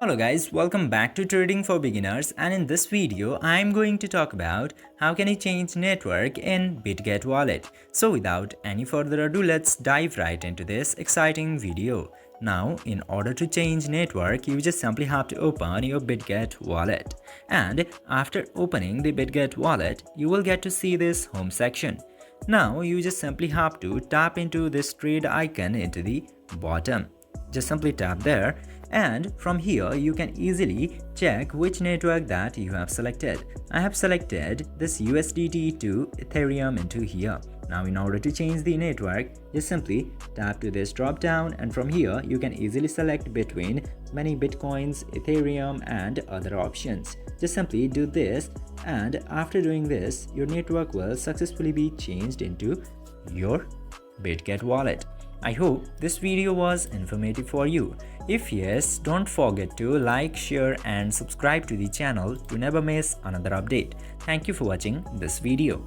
Hello guys, welcome back to Trading for Beginners, and in this video I'm going to talk about how can you change network in Bitget Wallet. So without any further ado, let's dive right into this exciting video. Now, in order to change network, you just simply have to open your Bitget Wallet, and after opening the Bitget Wallet, you will get to see this home section. Now you just simply have to tap into this trade icon into the bottom. Just simply tap there, and from here you can easily check which network that you have selected. I have selected this USDT to Ethereum into here. Now in order to change the network, just simply tap to this drop down, and from here you can easily select between many bitcoins, Ethereum and other options. Just simply do this, and after doing this your network will successfully be changed into your Bitget wallet. I hope this video was informative for you. If yes, don't forget to like, share and subscribe to the channel to never miss another update. Thank you for watching this video.